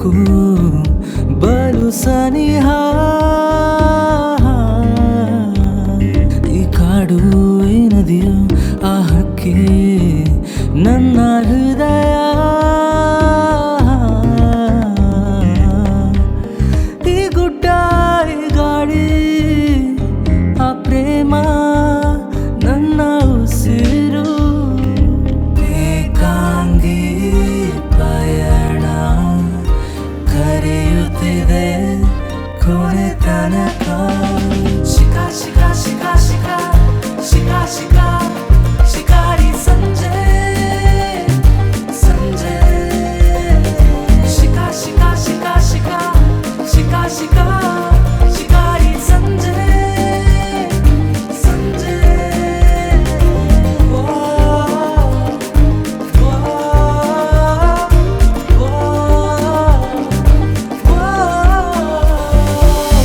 ಬದುಕು ಬಲು ಸನಿಹ ಈ ಕಾಡು ಈ ನದಿಯು ಆ ಹಕ್ಕಿ ನನ್ನ ಹೃದಯ ಈ ಗುಡ್ಡ ಈ ಗಾಳಿ ಆ ಪ್ರೇಮ ನನ್ನ ಉಸಿರು ಏಕಾಂಗಿ ಪಯಣ ಕರೆಯುತ್ತಿದೆ ಕೊನೆ ತನಕ ಶಿಖ ಶಿಖ ಶಿಖ ಶಿಖ ಶಿಖ ಶಿಖ ಶಿಕಾರಿ ಸಂಜೆ ಸಂಜೆ ಶಿಖ ಶಿಖ ಶಿಖ ಶಿಖ ಶಿಖ ಶಿಖ ಶಿಕಾರಿ ಸಂಜೆ ಸಂಜೆ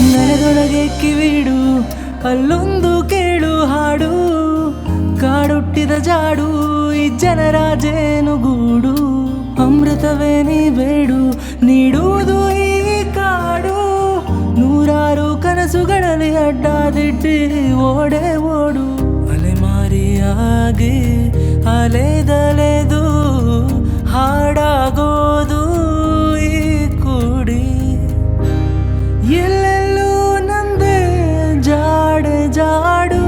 ನೆಲದೊಳಗೆ ಕಿವಿಡು ಅಲ್ಲೊಂದು ಕೇಳು ಹಾಡು ಕಾಡುಟ್ಟಿದ ಜಾಡು ಈ ಜನರ ಜೇನುಗೂಡು ಅಮೃತವೇ ನೀ ಬೇಡು ನೀಡುವುದು ಈ ಕಾಡು ನೂರಾರು ಕನಸುಗಳಲ್ಲಿ ಅಡ್ಡಾದಿಡ್ಡಿ ಓಡೆ ಓಡು ಅಲೆಮಾರಿಯಾಗಿ ಅಲೆದಲೆದು ಹಾಡಾಗೋದು ಈ ಕೂಡಿ ಎಲ್ಲೆಲ್ಲೂ ನಂದೇ ಜಾಡೆ ಜಾಡು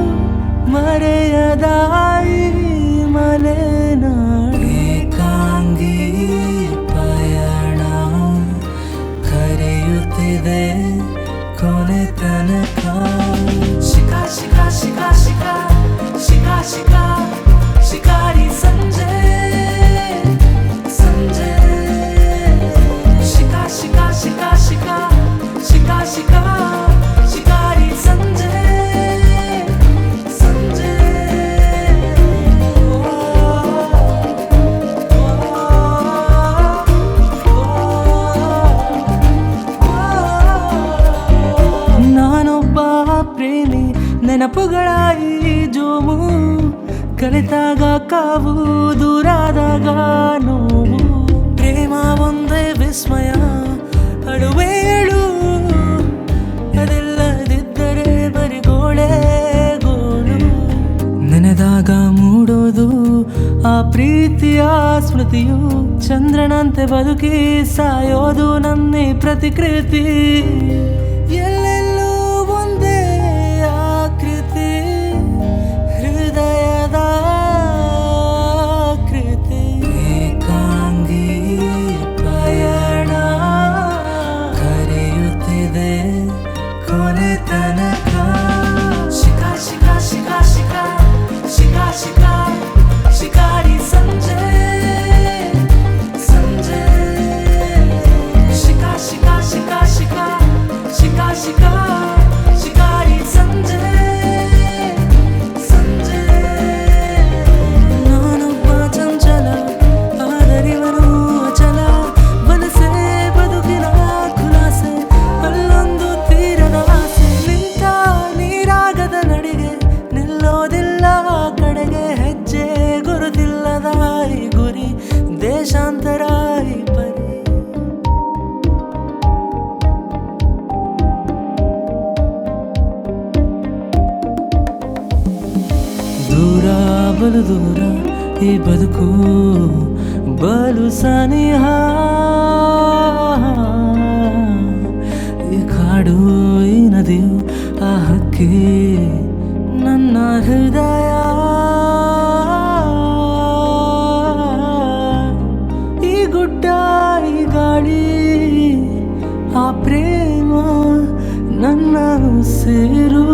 ಮರೆಯದಾಯಿ ಮಲೆನಾಡು ಏಕಾಂಗಿ ಪಯಣ ಕರೆಯುತ್ತಿದೆ ಕೊನೆ ತನಕ ಶಿಖ ಶಿಖ ಶಿಖ ಶಿಖ ಶಿಖ ಶಿಖ ಶಿಕಾರಿ ಸಂಜೆ ಸಂಜೆ ಶಿಖ ಶಿಖ ಶಿಖ ಶಿಖ ಶಿಖ ಶಿಖ ಶಿಕಾರಿ ಸಂಜೆ ಸಂಜೆ ನಾನೊಬ್ಬ ಪ್ರೇಮಿ ನೆನಪುಗಳ ಈ ಜೋಮು ಕಲಿತಾಗ ಕಾವು ದೂರಾದಾಗ ನೋವು ಪ್ರೇಮ ಒಂದೇ ವಿಸ್ಮಯ ಅಳುವೇಳು ಅದೆಲ್ಲದಿದ್ದರೆ ಬರಿಗೋಳೆ ಗೋಳು ನೆನೆದಾಗ ಮೂಡೋದು ಆ ಪ್ರೀತಿಯ ಸ್ಮೃತಿಯು ಚಂದ್ರನಂತೆ ಬದುಕಿ ಸಾಯೋದು ನನ್ನೇ ಪ್ರತಿಕೃತಿ ಎಲ್ಲೆಲ್ಲೂ ಒಂದೇ ಆಕೃತಿ ಹೃದಯದ ಕೃತಿ ಏಕಾಂಗಿ ಪಯಣ ಕರೆಯುತ್ತಿದೆ ಕೊನೆ ತನಕ ಶಿಖ ಶಿಖ ಶಿಖ ಶಿಖ ಶಿಖ ಶಿಖ ಶಿಕಾರಿ ಸಂಜೆ ಸಂಜೆ ಶಿಖ ಶಿಖ ಶಿಖ ಶಿಖ ಶಿಖ ಶಿಖ ಶಿಕಾರಿ ಸಂಜೆ ಸಂಜೆ ನಾನೊಬ್ಬ ಚಂಚಲ ಆದರಿವನು ಅಚಲ ಬಲಸೆ ಬದುಕಿನ ಖುಲಾಸೆ ಅಲ್ಲೊಂದು ತೀರದ ಆಸೆ ನಿಂತ ನೀರಾಗದ ನಡಿಗೆ ನಿಲ್ಲೋದಿಲ್ಲ ಕಡೆಗೆ ಹೆಜ್ಜೆ ಗುರುತಿಲ್ಲದ ಈ ಗುರಿ ದೇಶಾಂತರ ಈ ಪರಿ ದೂರ ಬಲು ದೂರ ಈ ಬದುಕು ಬಲು ಸನಿಹ ಈ ಕಾಡು ಈ ನದಿಯು ಆ ಹಕ್ಕಿ ನನ್ನ ಹೃದಯ ಈ ಗುಡ್ಡ ಈ ಗಾಳಿ ಆ ಪ್ರೇಮ ನನ್ನ ಉಸಿರು